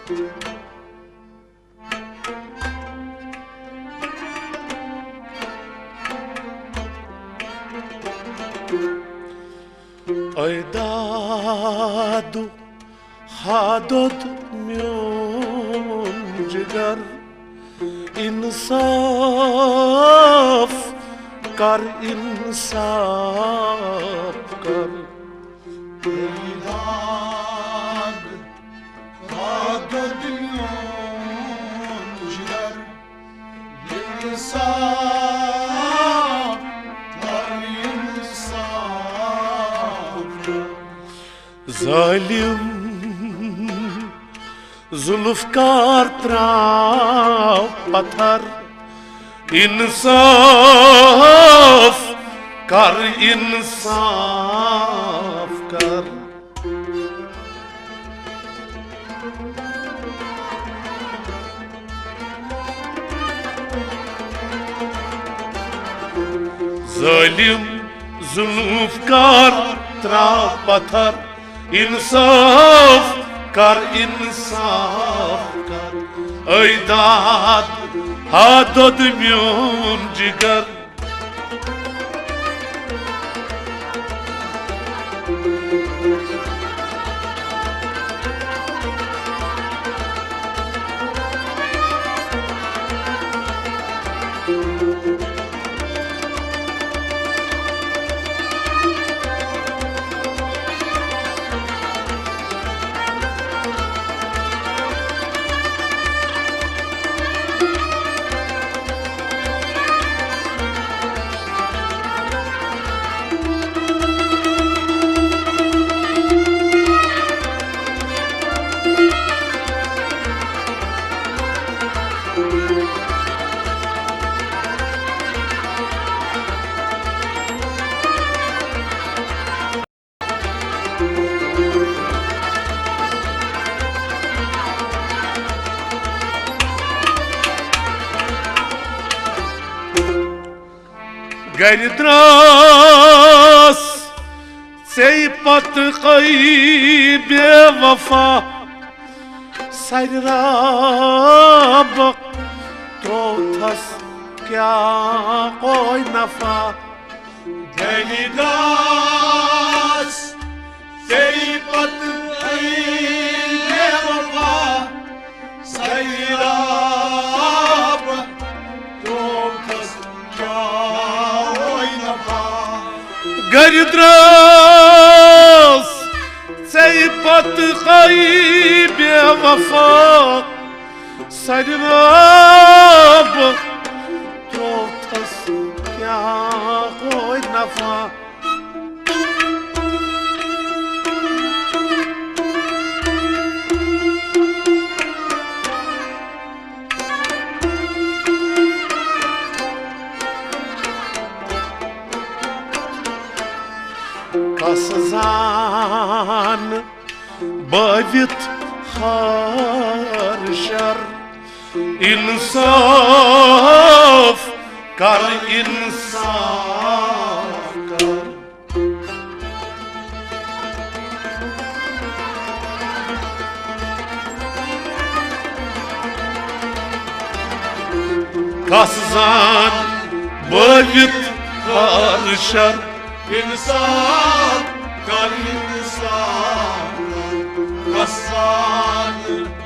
Oj dadu hadod mion jigar insaf kar insaf kar ای داد hadod mion jigar insaf kar insaf kar Zalim zulufkar trav pathar insaf kar insaf kar Zalim zulufkar trav pathar insaf kar insaf kar Ey dad hadod mion jigar Geri dras Sey pat be wafa Sayrab Trotas kya koy nafa Geri dras Sey pat be wafa Sayrab Trotas kya Geri dras Sey pat be wafa Sayrab Trotas kya koy nafa Kasızan bavit harşar insaf kar insaf kar Kasızan bavit harşar İnsan kar insan Kassan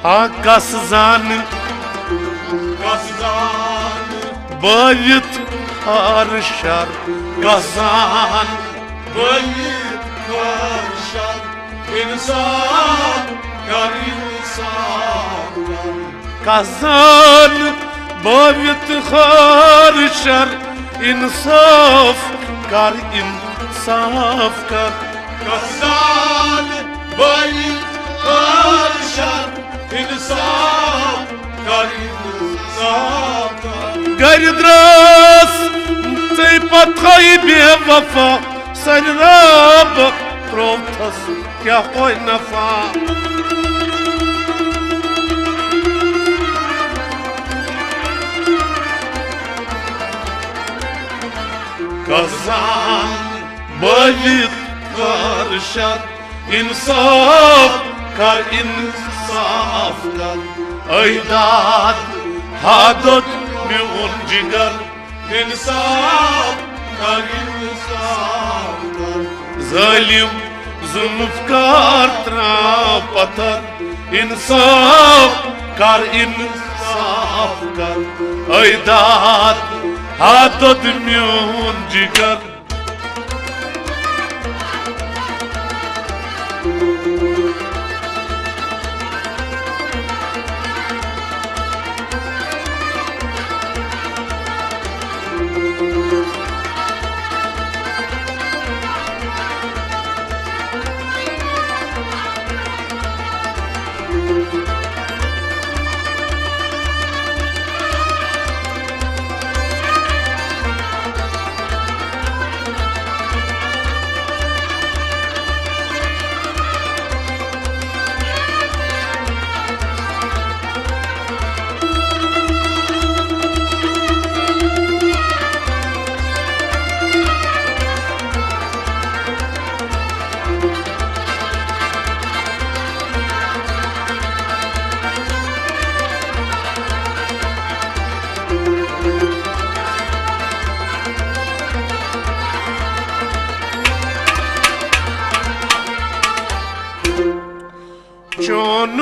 Ha kasızan Kassan bavit harşar Kazan Bayit karşar İnsan kar insan Kazan bavit harşar insaf kar insaf kar Kassan bayit karşar İnsan kar insan Geri dras Sey pat be wafa Sayrab Trotas kya koy nafa Kazan bavit karşar insaf kar insaf इंसाफ कर ऐ दाद हादत میون جگر इंसाफ कर इंसाफ कर ظالم जुल्फकार त्रा पत्थर इंसाफ कर ऐ दाद हादत میون جگر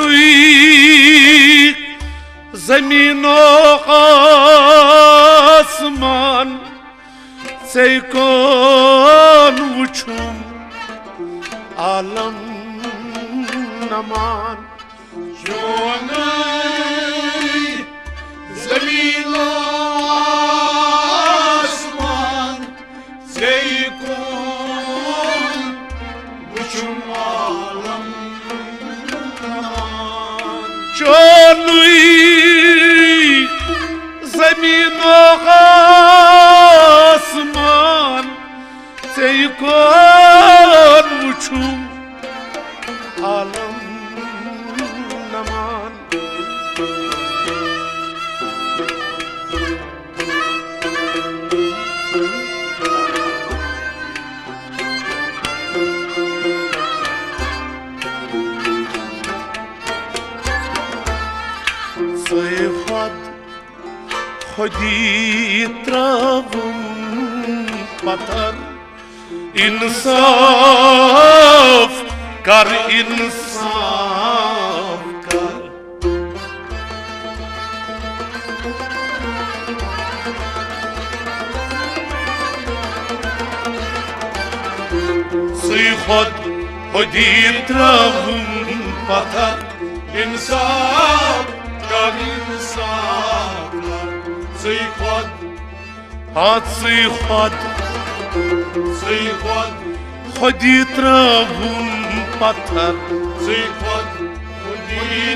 چونوی زمین و آسمان سیکن وچم عالم نمان جوني زمين آسمان سيكون وشم عالم نمان چونوی زمین و آسمان سیکن وچم عالم نمان خودی تراوم پتر انصاف کر انصاف کر سی خودی تراوم پتر انصاف कर इंसाफ कर सी खुद سی خود خودی تراوم پتر सी खुद खुदी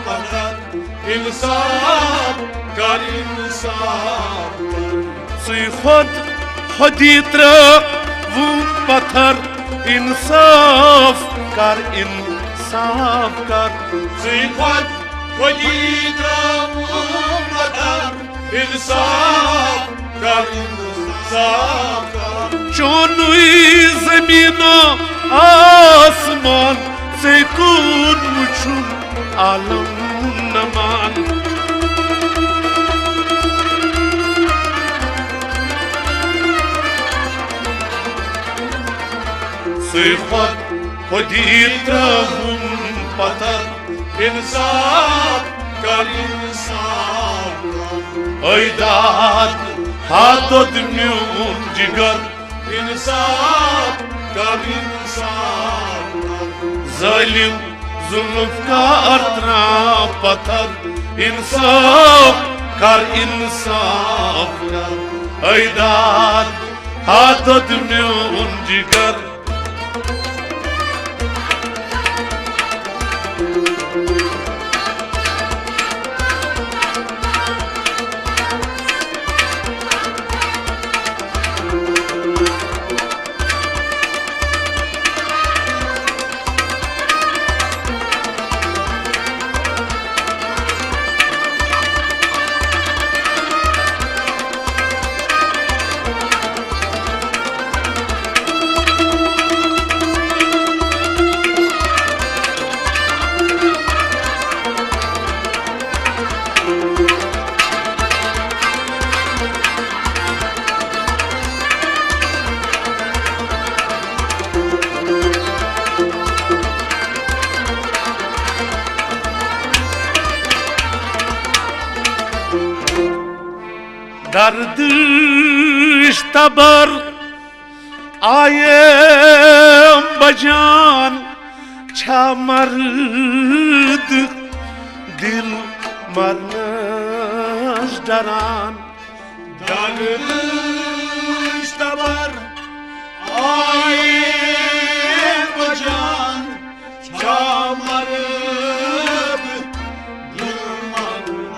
पत्थर इंसाफ कर इंसाफ कर سی خودی تراوم پتر انصاف کر انصاف کر सी खुद खुदी पत्थर इंसाफ कर इंसाफ कर چونوی زمین و آسمان سکون وچم عالم نمان سی خودی تراوم پتر इंसाफ कर इंसाफ कर ऐ दाद हादत میون جگر इंसाफ कर इंसाफ कर ظالم जुल्फकार त्रा पत्थर इंसाफ कर इंसाफ कर ऐ दाद हादत میون جگر دردش تبر آیم بجان چه مرد دل مرنش دران دردش تبر آیم بجان چه مرد دل مرنش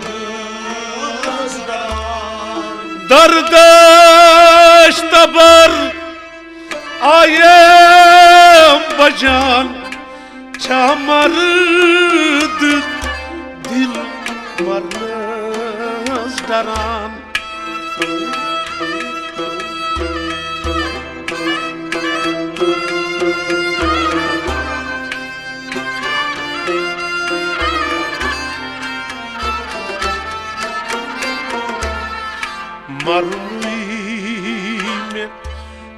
دران دردش تبر آیم بجان چه مرد دل مرنش دران مرمیم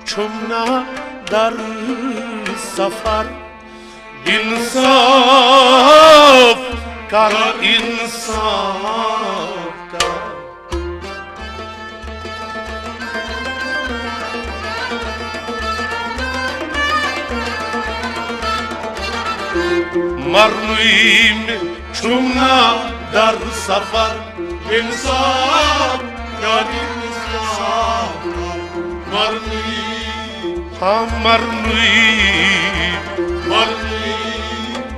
چمنا در سفر انصاف کار انصاف کار مرمیم چمنا در سفر انصاف کار انصاف مرنی مرنی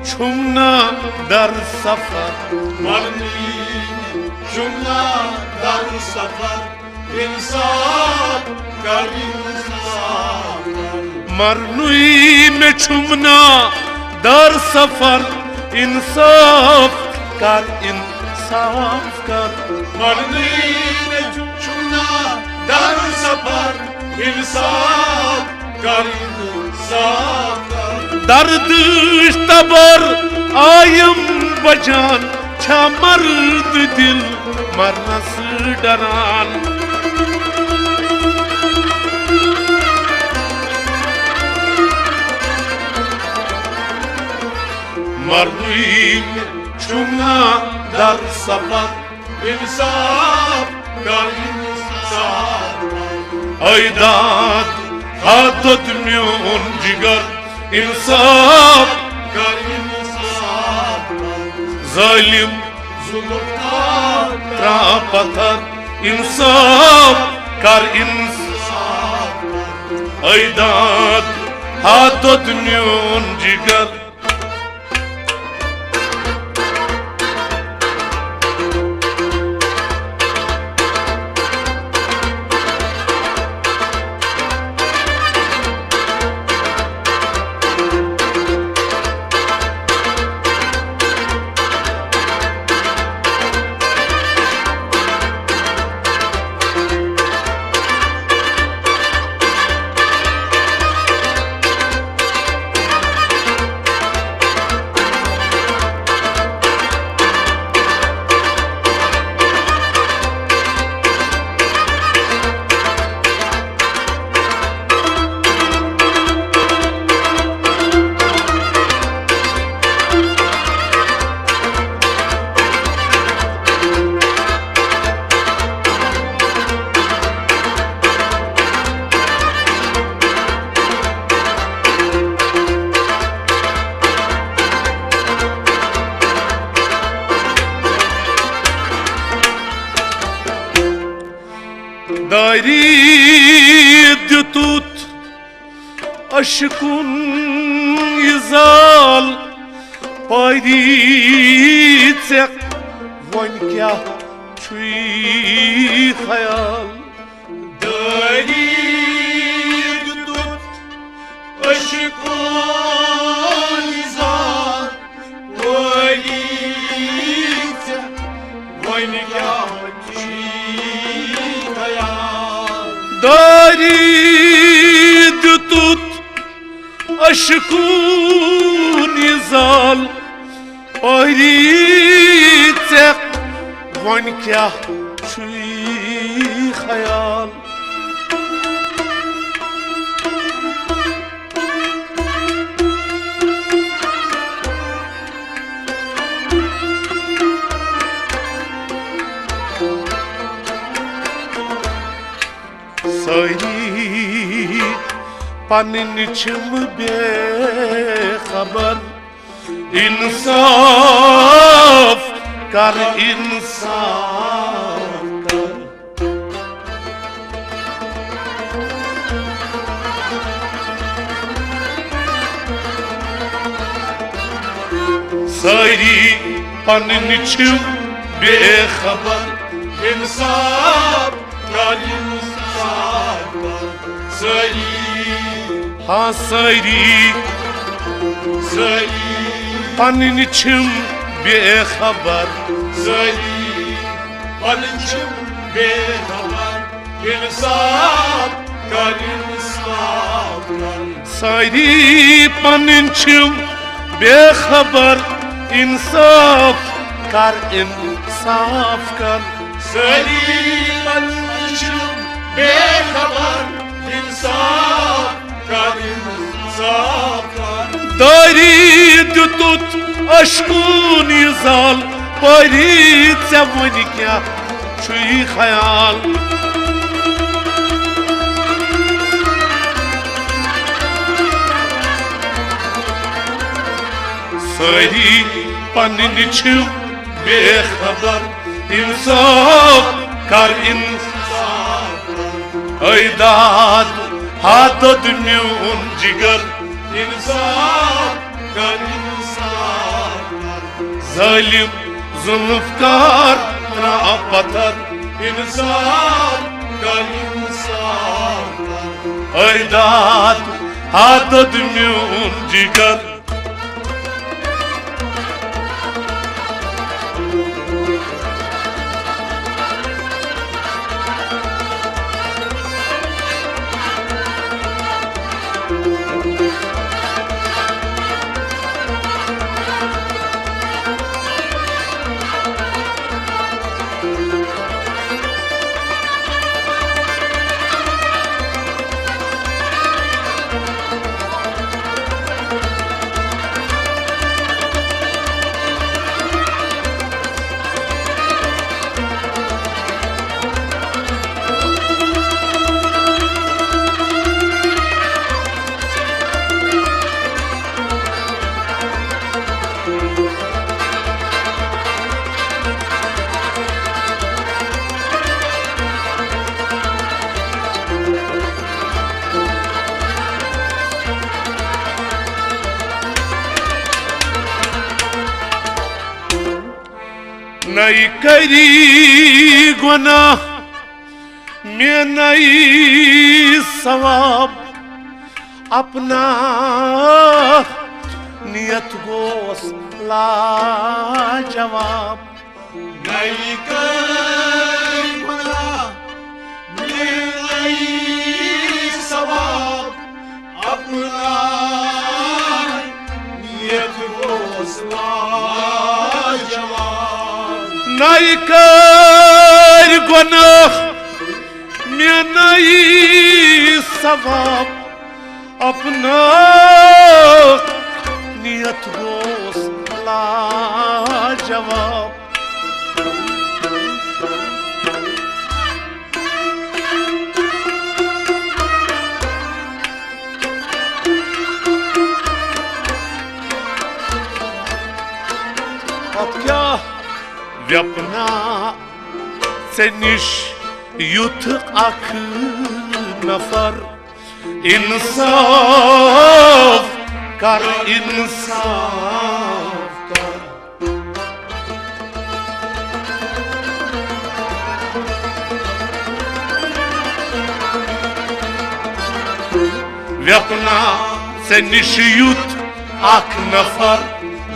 چمنا در سفر مرنی چمنا در سفر انصاف کار انصاف مرنویم چمنا در سفر انصاف کار انصاف کار مرنی چمنا در سفر انصاف کار انصاف دردش تبر آیم بجان چه مرد دل مرنس دران مرنویم چمنا در سفر انصاف کار انصاف ایداد خادت میون جگر انصاف کار انصاف ظالم ظلمکار را پتر انصاف کار انصاف ایداد خادت میون جگر دارید توت aşkın izal payditek vonka çuy hayal Dönür tut aşkın izar Valice Vaynikâçı hayal Darid tut aşkın izal payditek vonka çuy hayal सारी पन्न छम बेखबर इंसाफ कर इंसाफ कर सारी पन्न छम बेखबर इंसाफ कर इंसाफ कर सही हाँ सारी सही पन्न छम बेखबर सही पनछम बेखबर इंसाफ कर इंसाफ कर सारी पन्न छम बेखबर इंसाफ कर इंसाफ कर सही पनछम बेखबर इंसाफ कर इंसाफ कर दारी दुतुत अशकून जाल परी चे वन क्या छुई ख्याल सारी पन्न छम बेखबर इंसाफ कर इंसाफ ऐदाद हादद म्यून जिगर इंसाफ कर इंसाफ कर जालिम जुल्फकार ना पत्थर इंसाफ कर इंसाफ कर ऐदाद हादद म्यून जिगर नई करी गुनाह में नई सवाब अपना नियत गोस लाजवाब नई कर गुनाह में नई सवाब अपना नियत हौसला जवाब नई कर गुनाह में नई सवाब अपना नियत गोस लाजवाब अब क्या व्यपना से निश युथ अख नफर इंसाफ कर इंसाफ कर व्यपना से निश युथ अख नफर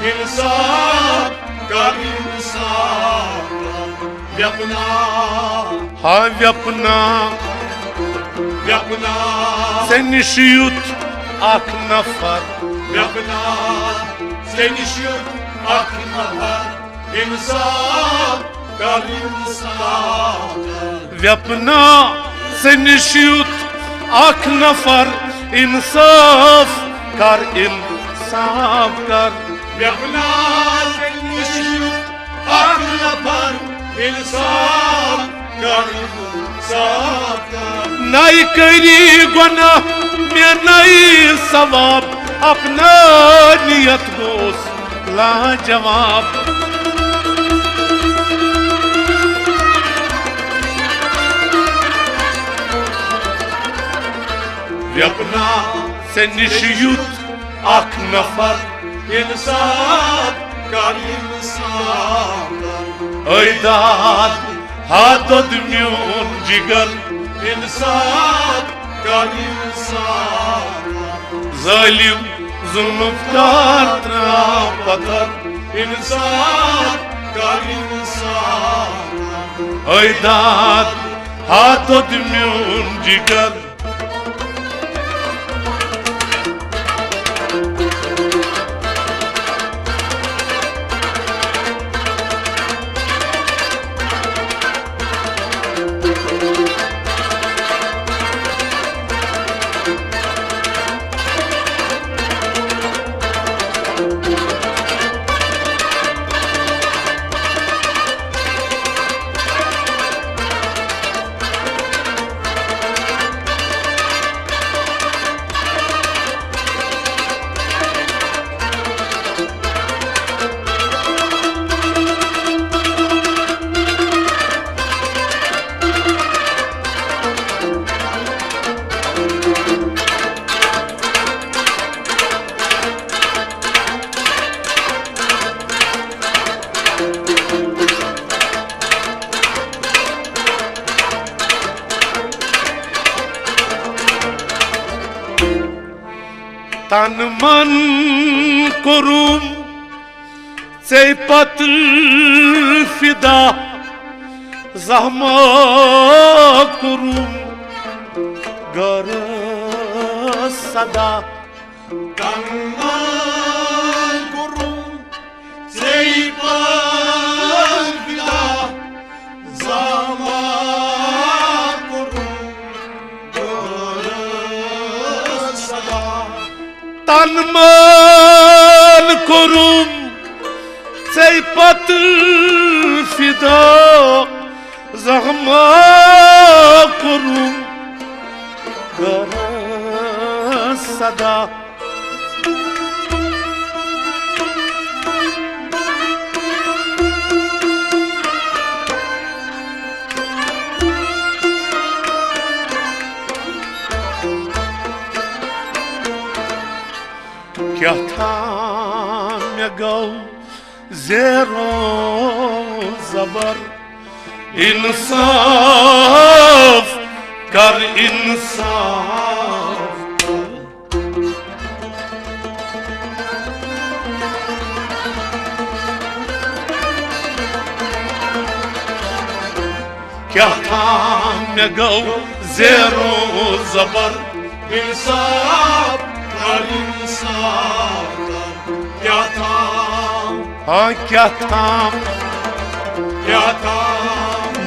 इंसाफ कर इंसाफ व्यपना हाँ व्यपना व्यपना से निश युथ अख नफर व्यपना से निश्युत अख नफर इंसाफ कर इंसाफ व्यपना से निश्युत अख नफर इंसाफ कर इंसाफ कर व्यपना से निश्युत अख नफर इंसाफ कर इंसाफ कर नाई करी गुनाह में नई सवाब अपना नियत गोस लाजवाब व्यपना से निशयुत अख नफर इंसाफ कर इंसाफ कर ऐदाद हादद म्यून जिगर इंसाफ कर इंसाफ जालिम जुल्मकार त्राम पत्थर इंसाफ कर इंसाफ ऐदाद हादद म्यून जिगर तन मन करूम से पतल फिदा जहमा करूम गर सदा Kanman kurum seypan vida zaman kurum sada तन मन करूम से पतल फिदा जहमा करूम गर सदा क्या था मैं गौ ज़ेरो ज़बर इंसाफ कर इंसाफ क्या था मैं गौ ज़ेरो ज़बर इंसाफ कर इंसाफ क्या था हाँ क्या था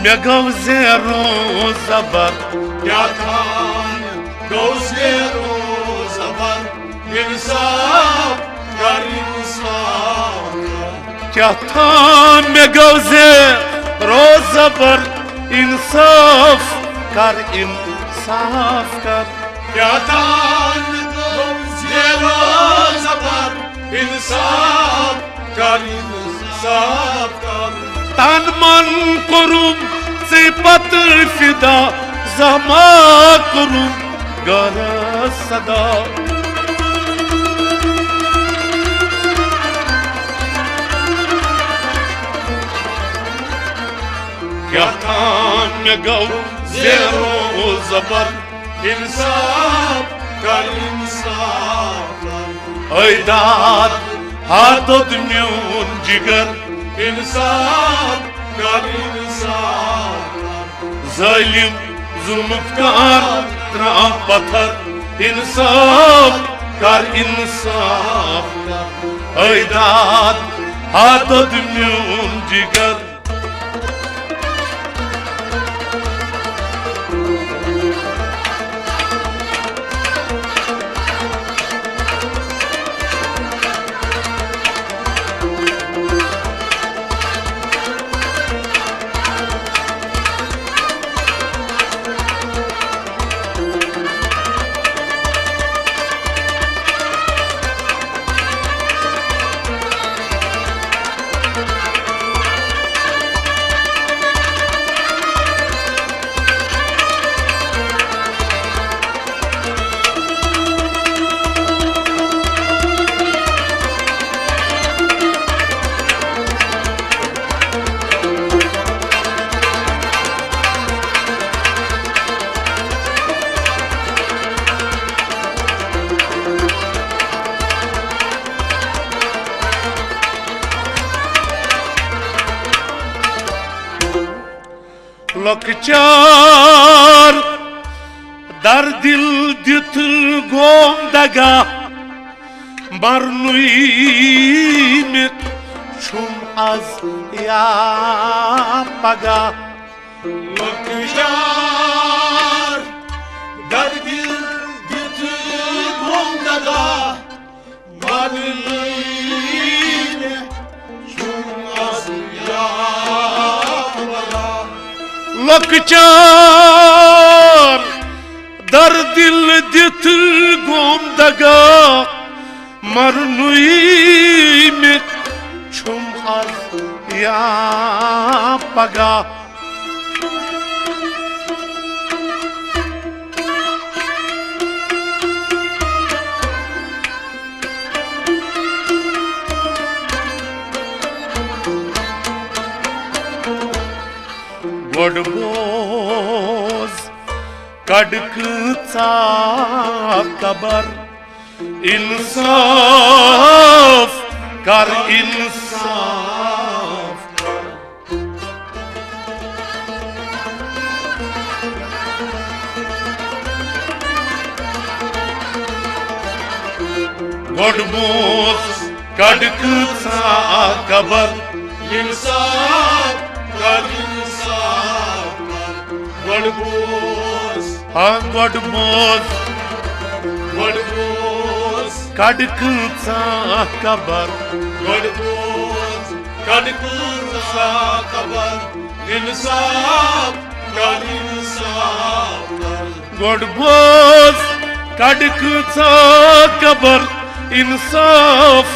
मैं गौ ज़ेरो ज़बर क्या था गौज़ेरो ज़बर इंसाफ कर इंसाफ क्या था मैं गौ ज़ेरो ज़बर इंसाफ कर इंसाफ कर क्या था गौज़ेरो ज़बर इंसाफ कर इंसाफ कर तन मन करूम से पतल फिदा जमा करूम गर सदा क्या था मैं गौ ज़ेरो ज़बर इंसाफ कर इंसाफ ऐदाद हादद म्यून जिगर इंसाफ कर इंसाफ जालिम जुल्मकार त्राम पत्थर इंसाफ कर इंसाफ ऐदाद हादद म्यून जिगर Lokçar dar dil dit gom daga Marnuimit şum az ya paga Lokçar dar dil dit gom daga Marnuimit şum az ya paga Lokçar dar dil dit gom daga Marnuimit şum az ya paga Godboz kadkıça kabar insaf kar insaf Godboz kadkıça kabar İnsaf kar insaf Godboz Godboz Godboz kadkıça kabar Godboz kadkıça kabar İnsaf kar insaf Godboz kadkıça kabar insaf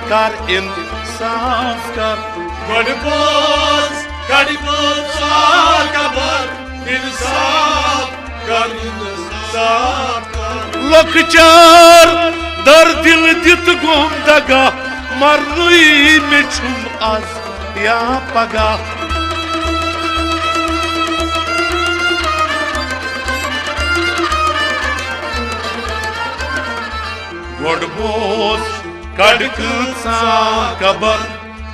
kar insaf kar Godboz kadkıça kabar İnsaf kar insaf Lokçar dar dil dit gom daga Marnuimit şum az ya paga Godboz kadkıça kabar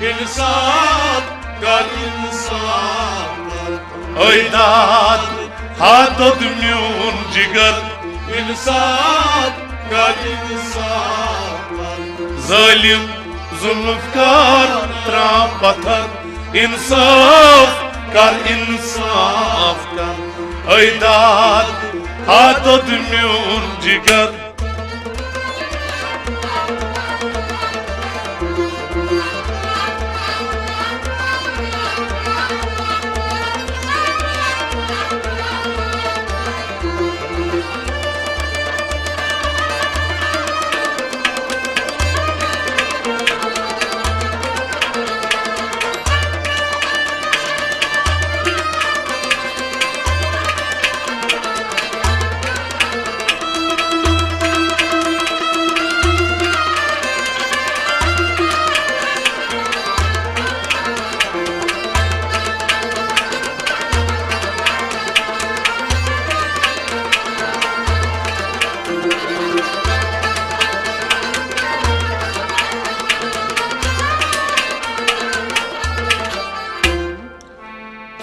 İnsaf kar insaf Oydat hadod myun jigar İnsaf kar insaf Zalim zulmkar trapatar insaf kar insaf kar Oydat hadod myun jigar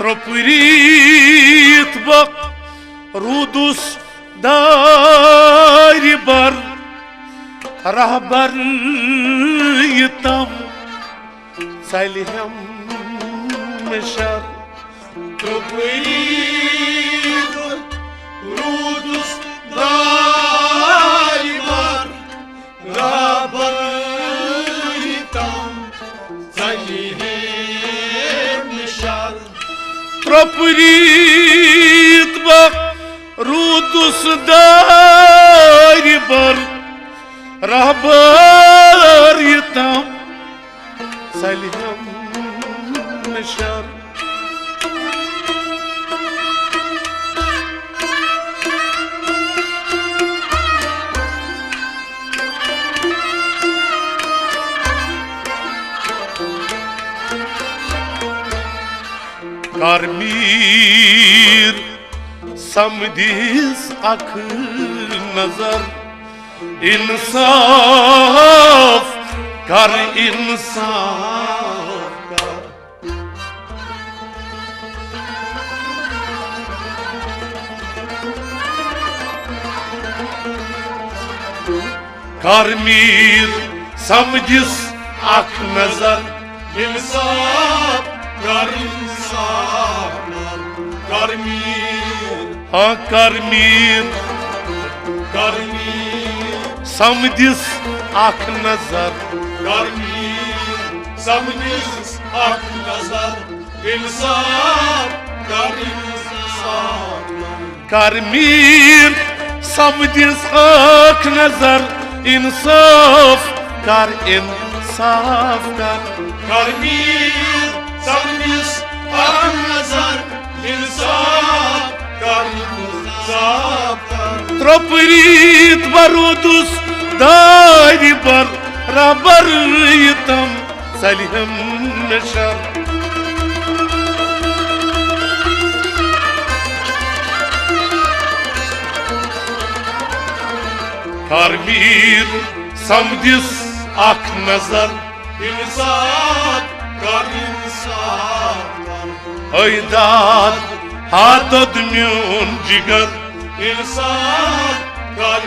Troprit bak rudus dari bar rahbar yitam saliham meshar Troprit rudus daibar Rabar hitam Salihim nişar Troprit bak rudus dari bar rahbar yitam saliham meshar Karmir samdis ak nazar insaf kar insaf kar Karmir samdis ak nazar इंसाफ कर इंसाफ करमीर Ha karmir करमीर samdis ak nazar करमीर समझिस हक नजर इंसाफ कर इंसाफ Karmir samdis ak nazar insaf kar insaf kar करमीर समझिस हक नजर इंसाफ कर इंसाफ Troprit barudus dari bar rabar yitam salihim nashar Karmir samdis ak nazar इंसाफ कर इंसाफ Aydad hadad myun jigar इंसाफ कर